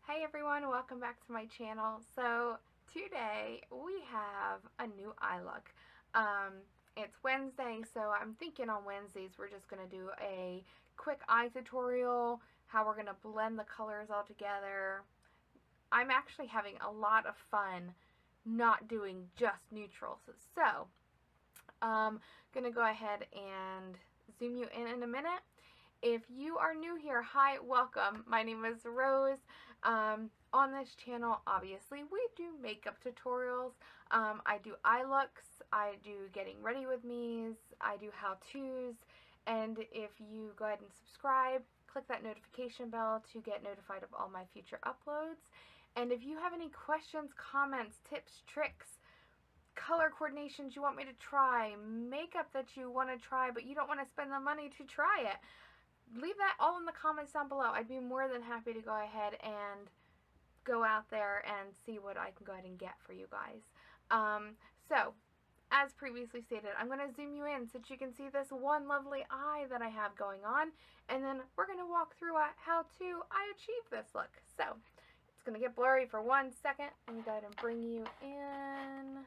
Hey everyone, welcome back to my channel. So today we have a new eye look. It's Wednesday, so I'm thinking on Wednesdays we're just going to do a quick eye tutorial, how we're going to blend the colors all together. I'm actually having a lot of fun not doing just neutrals. So going to go ahead and zoom you in a minute. If you are new here, hi, welcome. My name is Rose. On this channel, obviously, we do makeup tutorials. I do eye looks, I do getting ready with me's, I do how-tos, and if you go ahead and subscribe, click that notification bell to get notified of all my future uploads. And if you have any questions, comments, tips, tricks, color coordinations you want me to try, makeup that you want to try but you don't want to spend the money to try it, leave that all in the comments down below. I'd be more than happy to go ahead and go out there and see what I can go ahead and get for you guys. So, as previously stated, I'm going to zoom you in so that you can see this one lovely eye that I have going on, and then we're going to walk through how I achieve this look. So, it's going to get blurry for 1 second. Let me go ahead and bring you in.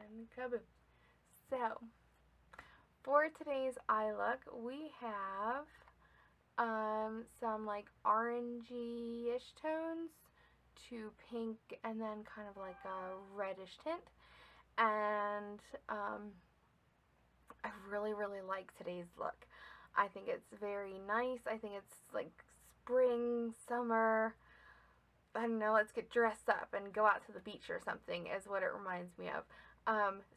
And kaboom. So, for today's eye look, we have some like orangey-ish tones to pink and then kind of like a reddish tint. And I really like today's look. I think it's very nice. I think it's like spring, summer. I don't know, let's get dressed up and go out to the beach or something is what it reminds me of.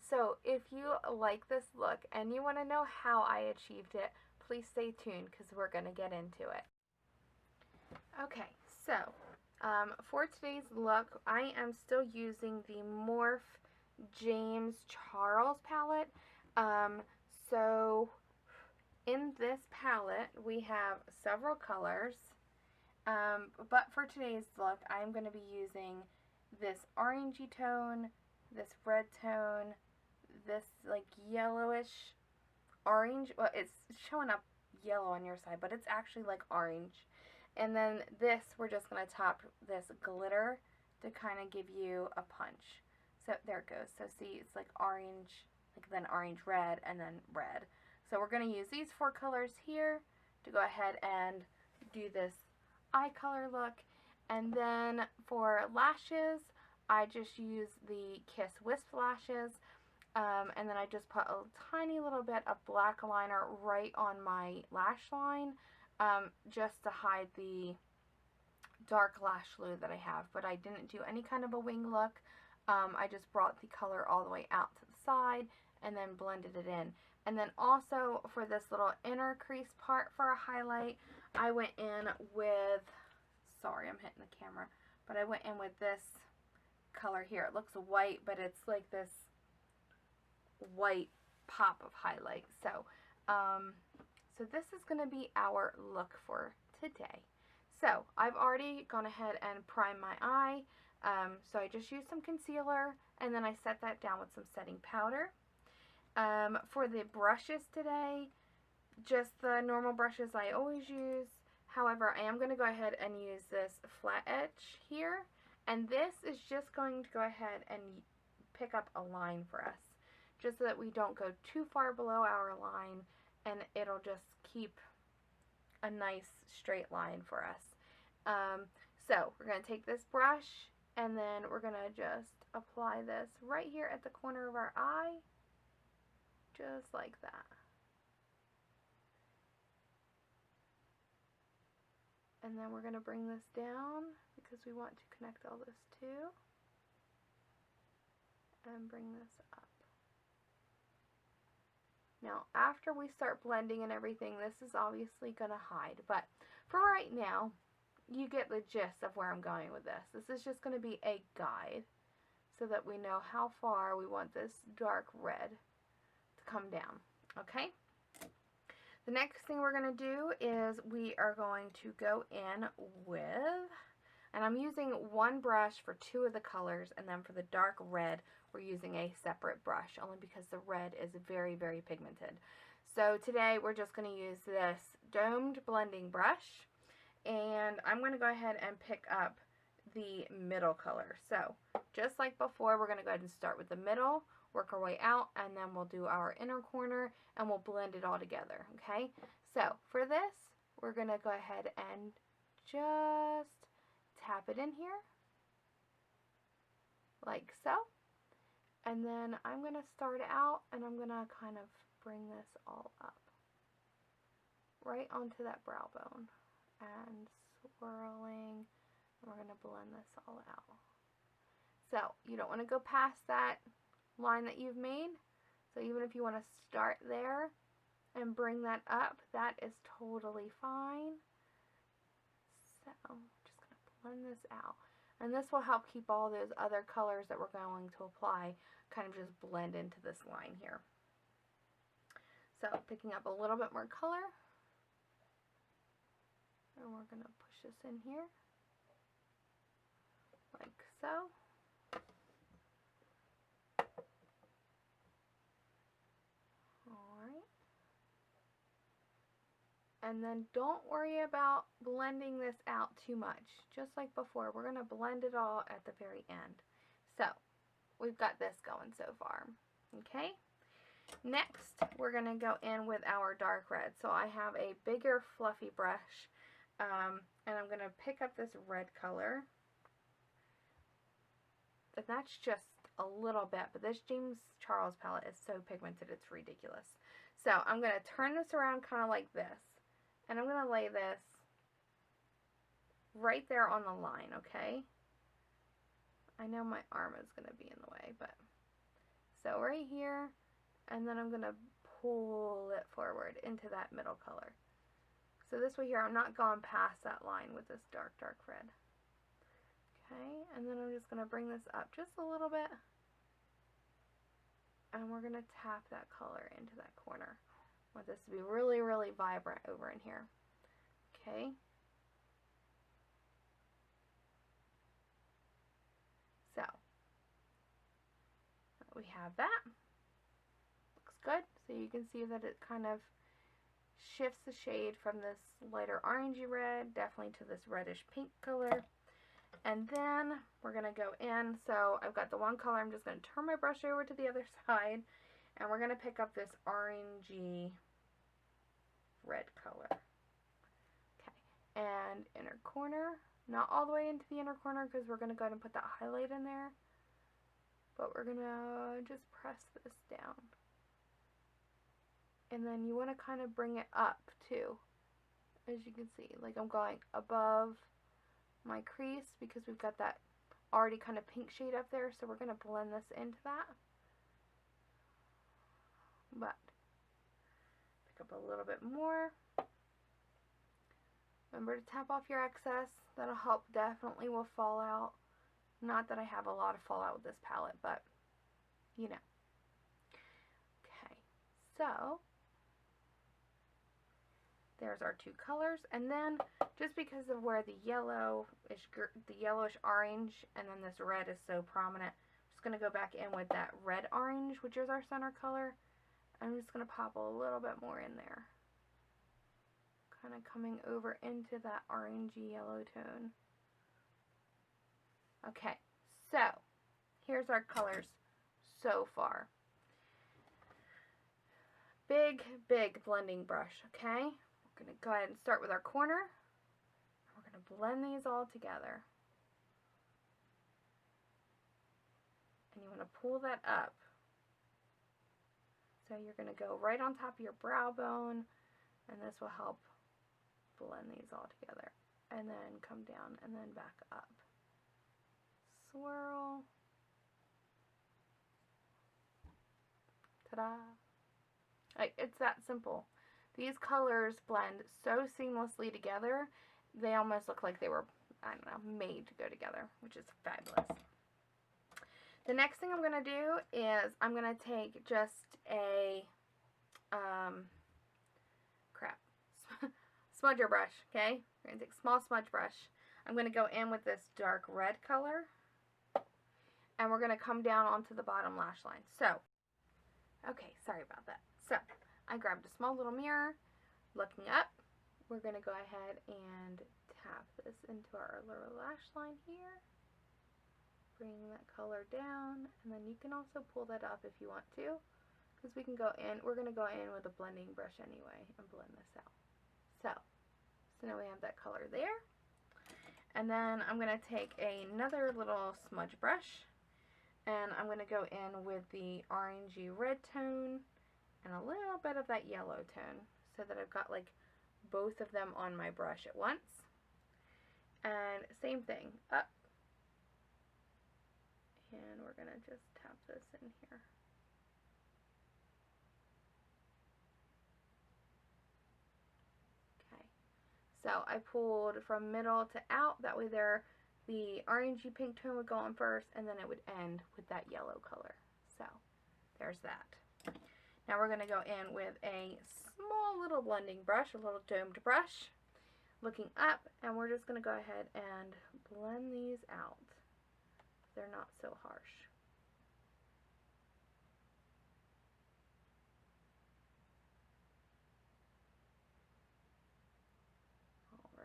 So if you like this look and you want to know how I achieved it, please stay tuned because we're going to get into it. Okay, so for today's look, I am still using the Morphe James Charles palette. So in this palette, we have several colors. But for today's look, I'm going to be using this orangey tone, this red tone, this like yellowish orange. Well, it's showing up yellow on your side, but it's actually like orange. And then this, we're just going to top this glitter to kind of give you a punch. So there it goes. So see, it's like orange, like then orange red, and then red. So we're going to use these 4 colors here to go ahead and do this eye color look. And then for lashes, I just use the Kiss Wispy lashes, and then I just put a tiny little bit of black liner right on my lash line, just to hide the dark lash glue that I have. But I didn't do any kind of a wing look. I just brought the color all the way out to the side and then blended it in. And then also for this little inner crease part for a highlight, I went in with, sorry I'm hitting the camera, but I went in with this color here. It looks white, but it's like this white pop of highlight. So, so this is going to be our look for today. So I've already gone ahead and primed my eye. So I just used some concealer and then I set that down with some setting powder. For the brushes today, just the normal brushes I always use. However, I am going to go ahead and use this flat edge here, and this is just going to go ahead and pick up a line for us, just so that we don't go too far below our line, and it'll just keep a nice straight line for us. So we're going to take this brush, and then we're going to just apply this right here at the corner of our eye, just like that. And then we're going to bring this down because we want to connect all this too. And bring this up. Now, after we start blending and everything, this is obviously going to hide. But for right now, you get the gist of where I'm going with this. This is just going to be a guide so that we know how far we want this dark red to come down. Okay? The next thing we're going to do is we are going to go in with, and I'm using one brush for 2 of the colors, and then for the dark red, we're using a separate brush, only because the red is very pigmented. So today we're just going to use this domed blending brush, And I'm going to go ahead and pick up the middle color. So just like before, we're going to go ahead and start with the middle, work our way out, and then we'll do our inner corner and we'll blend it all together, okay? So for this, we're going to go ahead and just tap it in here, like so. And then I'm going to start out and I'm going to kind of bring this all up right onto that brow bone and swirling, and we're going to blend this all out. So you don't want to go past that line that you've made. So even if you want to start there and bring that up, that is totally fine. So I'm just going to blend this out. And this will help keep all those other colors that we're going to apply kind of just blend into this line here. So picking up a little bit more color. And we're going to push this in here. Like so. Alright. And then don't worry about blending this out too much. Just like before, we're going to blend it all at the very end. So, we've got this going so far. Okay? Next, we're going to go in with our dark red. So I have a bigger fluffy brush, and I'm going to pick up this red color. And that's just a little bit, but this James Charles palette is so pigmented, it's ridiculous. So I'm going to turn this around kind of like this, and I'm going to lay this right there on the line, okay? I know my arm is going to be in the way, but so right here, and then I'm going to pull it forward into that middle color. So this way here, I'm not going past that line with this dark, dark red. Okay, and then I'm just going to bring this up just a little bit, and we're going to tap that color into that corner. I want this to be really, really vibrant over in here. Okay. So, we have that. Looks good. So you can see that it kind of shifts the shade from this lighter orangey red definitely to this reddish pink color. And then we're going to go in. So I've got the one color. I'm just going to turn my brush over to the other side, and we're going to pick up this orangey red color. Okay, and inner corner. Not all the way into the inner corner because we're going to go ahead and put that highlight in there. But we're going to just press this down. And then you want to kind of bring it up too. As you can see, like I'm going above my crease because we've got that already kind of pink shade up there. So we're going to blend this into that. But pick up a little bit more. Remember to tap off your excess. That'll help definitely with fallout. Not that I have a lot of fallout with this palette, but you know. Okay, so there's our two colors, and then just because of where the yellowish orange and then this red is so prominent, I'm just going to go back in with that red orange, which is our center color. I'm just going to pop a little bit more in there. Kind of coming over into that orangey yellow tone. Okay, so here's our colors so far. Big, big blending brush, okay? We're going to go ahead and start with our corner. We're going to blend these all together. And you want to pull that up. So you're going to go right on top of your brow bone, and this will help blend these all together. And then come down and then back up. Swirl. Ta-da! Like, it's that simple. These colors blend so seamlessly together, they almost look like they were, I don't know, made to go together, which is fabulous. The next thing I'm going to do is I'm going to take just a, smudger brush, okay? We're going to take a small smudge brush. I'm going to go in with this dark red color, and we're going to come down onto the bottom lash line. So, okay, sorry about that. So, I grabbed a small little mirror, looking up. We're going to go ahead and tap this into our lower lash line here. Bring that color down, and then you can also pull that up if you want to, because we're going to go in with a blending brush anyway and blend this out. So now we have that color there. And then I'm going to take another little smudge brush, and I'm going to go in with the orangey red tone and a little bit of that yellow tone, so that I've got like both of them on my brush at once. And same thing, up. And we're going to just tap this in here. Okay, so I pulled from middle to out, that way the orangey pink tone would go on first, and then it would end with that yellow color. So there's that. Now we're going to go in with a small little blending brush, a little domed brush, looking up, and we're just going to go ahead and blend these out. They're not so harsh.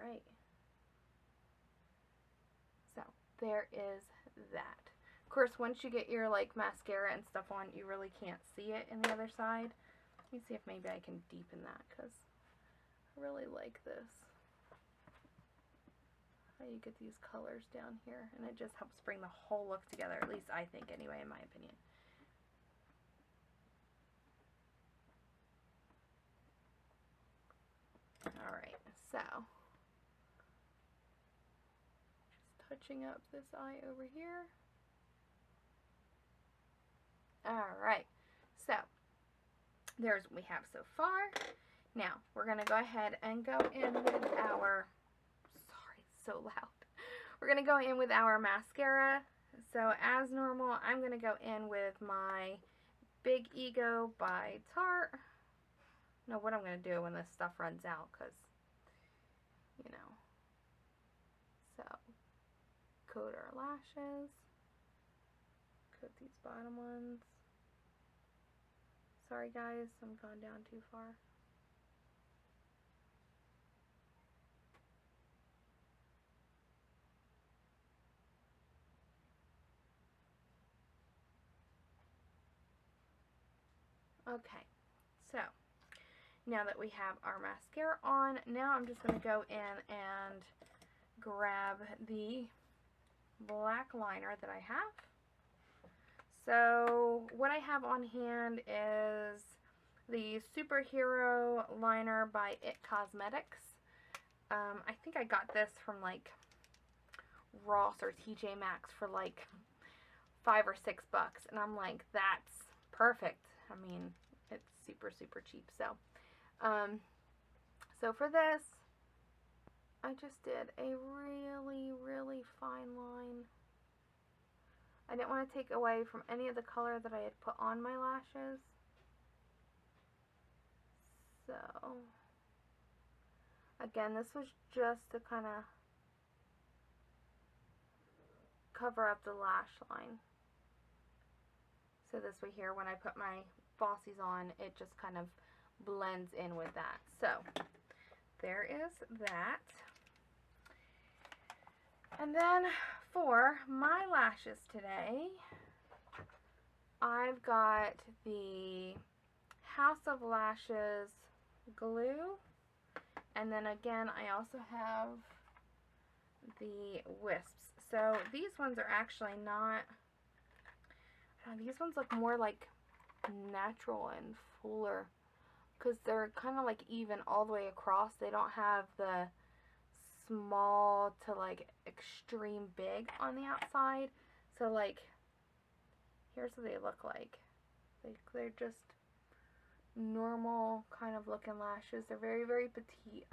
Alright. So, there is that. Of course, once you get your like mascara and stuff on, you really can't see it in the other side. Let me see if maybe I can deepen that, because I really like this. How you get these colors down here, and it just helps bring the whole look together, at least I think anyway, in my opinion. Alright, so just touching up this eye over here. Alright, so there's what we have so far. Now we're going to go ahead and go in with our, sorry, it's so loud. We're going to go in with our mascara. So as normal, I'm going to go in with my Big Ego by Tarte. Know what I'm going to do when this stuff runs out, because, you know. So, coat our lashes. Coat these bottom ones. Sorry guys, I'm gone down too far. Okay, so now that we have our mascara on, now I'm just going to go in and grab the black liner that I have. So what I have on hand is the Superhero Liner by It Cosmetics. I think I got this from like Ross or TJ Maxx for like $5 or $6, and I'm like, that's perfect. I mean, it's super, super cheap. So, so for this, I just did a really, really fine line. I didn't want to take away from any of the color that I had put on my lashes. So, again, this was just to kind of cover up the lash line. So this way here, when I put my falsies on, it just kind of blends in with that. So there is that. And then for my lashes today, I've got the House of Lashes glue, and then again I also have the wisps. So these ones are actually not, these ones look more like natural and fuller, because they're kind of like even all the way across. They don't have the small to like extreme big on the outside. So like, here's what they look like. They're just normal kind of looking lashes. They're very, very petite.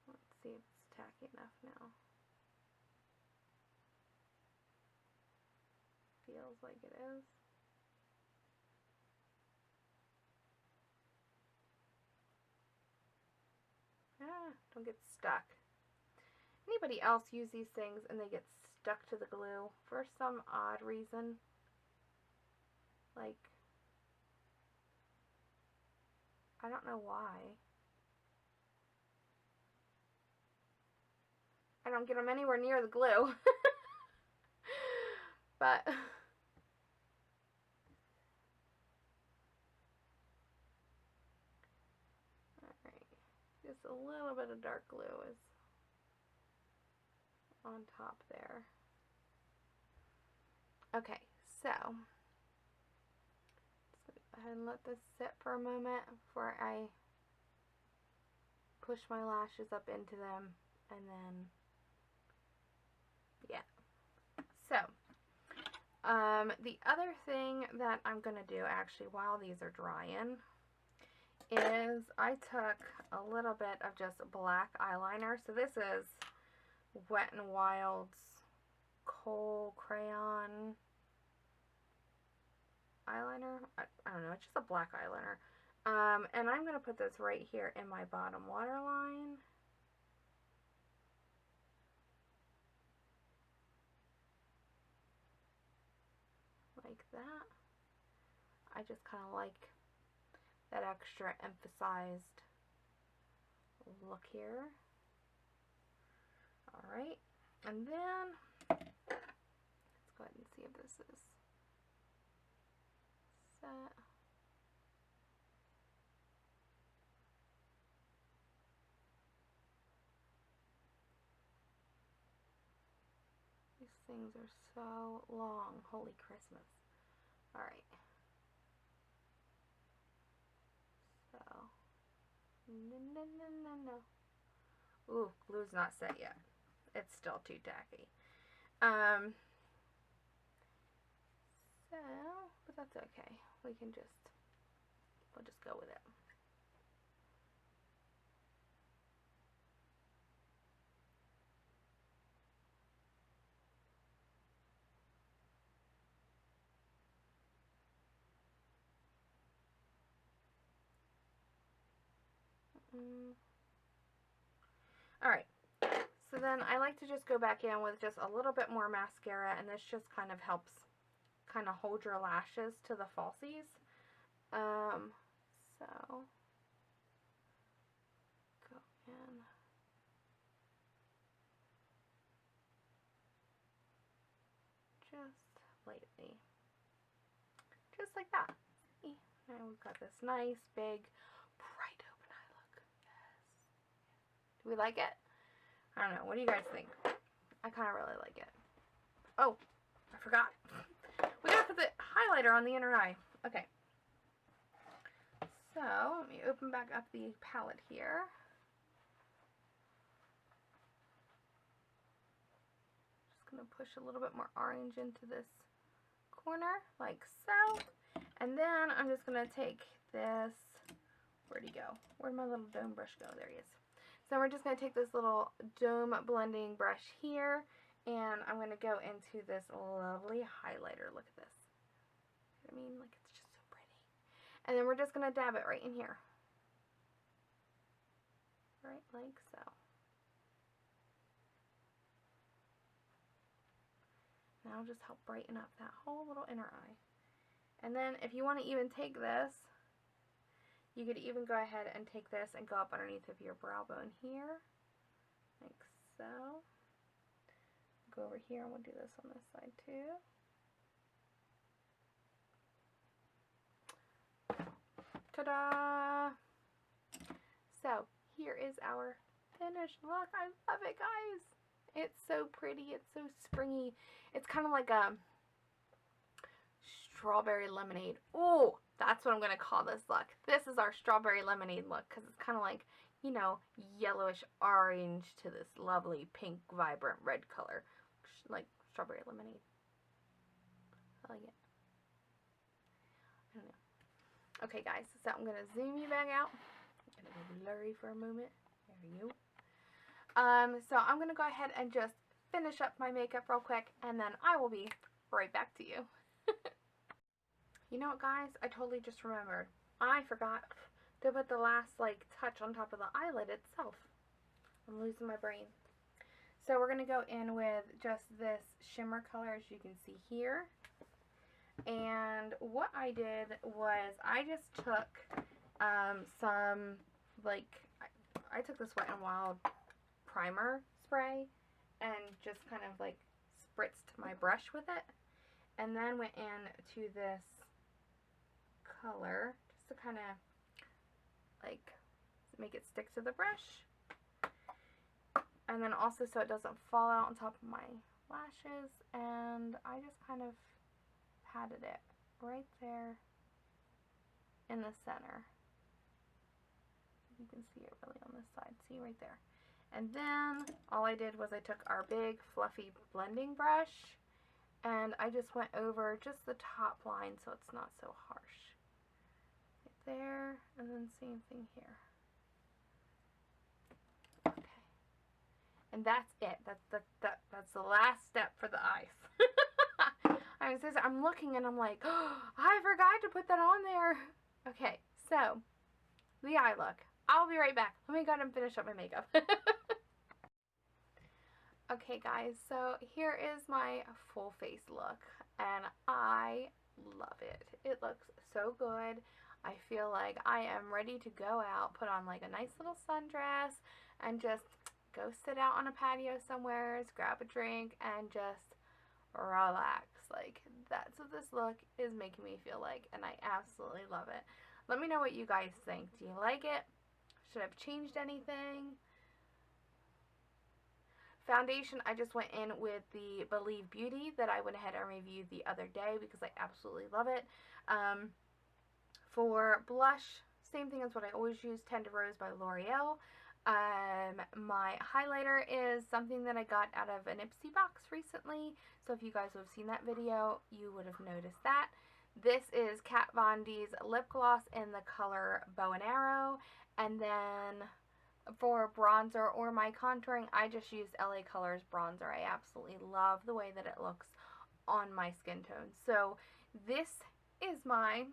Let's see if it's tacky enough now. Feels like it is. Don't get stuck. Anybody else use these things and they get stuck to the glue for some odd reason? Like, I don't know why. I don't get them anywhere near the glue. But alright, just a little bit of dark glue is on top there. Okay, so just go ahead and let this sit for a moment before I push my lashes up into them, and then yeah. So the other thing that I'm gonna do actually while these are drying is I took a little bit of just black eyeliner. So this is Wet n Wild's Kohl Crayon eyeliner. I don't know, it's just a black eyeliner. And I'm going to put this right here in my bottom waterline. Like that. I just kind of like that extra emphasized look here. Alright, and then let's go ahead and see if this is set. These things are so long. Holy Christmas. Alright. So, no. Ooh, glue's not set yet. It's still too tacky. So, but that's okay. We'll just go with it. Alright, so then I like to just go back in with just a little bit more mascara, and this just kind of helps kind of hold your lashes to the falsies. So go in. Just lightly. Just like that. See? Now we've got this nice, big, bright open eye look. Yes. Do we like it? I don't know. What do you guys think? I kind of really like it. Oh, I forgot. We gotta put the highlighter on the inner eye. Okay. So, let me open back up the palette here. Just gonna push a little bit more orange into this corner, like so. And then I'm just gonna take this, where'd he go? Where'd my little dome brush go? There he is. So we're just gonna take this little dome blending brush here, and I'm gonna go into this lovely highlighter. Look at this. I mean, like, it's just so pretty. And then we're just gonna dab it right in here. Right, like so. Now just help brighten up that whole little inner eye. And then if you want to even take this, you could even go ahead and take this and go up underneath of your brow bone here, like so. Go over here and we'll do this on this side too. Ta-da! So here is our finished look. I love it, guys. It's so pretty. It's so springy. It's kind of like a strawberry lemonade. Oh, that's what I'm going to call this look. This is our strawberry lemonade look because it's kind of like, you know, yellowish orange to this lovely pink, vibrant red color. Like strawberry lemonade. I like it. I don't know. Okay, guys, so I'm going to zoom you back out. I'm going to go blurry for a moment. There you go. So I'm going to go ahead and just finish up my makeup real quick, and then I will be right back to you. You know what, guys? I totally just remembered. I forgot to put the last, like, touch on top of the eyelid itself. I'm losing my brain. So we're going to go in with just this shimmer color, as you can see here. And what I did was I just took some, like, I took this Wet n Wild primer spray, and just kind of like spritzed my brush with it. And then went in to this color just to kind of like make it stick to the brush. And then also so it doesn't fall out on top of my lashes. And I just kind of patted it right there in the center. You can see it really on this side. See right there. And then all I did was I took our big fluffy blending brush and I just went over just the top line so it's not so harsh. Right there, and then same thing here. Okay. And that's it. That's the last step for the eyes. I'm looking and I'm like, oh, I forgot to put that on there. Okay, so the eye look. I'll be right back. Let me go ahead and finish up my makeup. Okay guys, so here is my full face look and I love it. It looks so good. I feel like I am ready to go out, put on like a nice little sundress and just go sit out on a patio somewhere, grab a drink and just relax. Like that's what this look is making me feel like and I absolutely love it. Let me know what you guys think. Do you like it? Should I have changed anything? Foundation, I just went in with the Believe Beauty that I went ahead and reviewed the other day because I absolutely love it. For blush, same thing as what I always use, Tender Rose by L'Oreal. My highlighter is something that I got out of an Ipsy box recently, so if you guys would have seen that video, you would have noticed that. This is Kat Von D's lip gloss in the color Bow and Arrow, and then for bronzer or my contouring, I just used LA Colors bronzer. I absolutely love the way that it looks on my skin tone. So this is my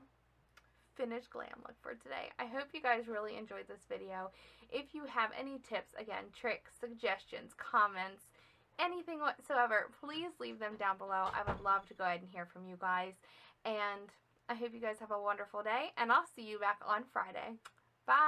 finished glam look for today. I hope you guys really enjoyed this video. If you have any tips, again, tricks, suggestions, comments, anything whatsoever, please leave them down below. I would love to go ahead and hear from you guys. And I hope you guys have a wonderful day, and I'll see you back on Friday.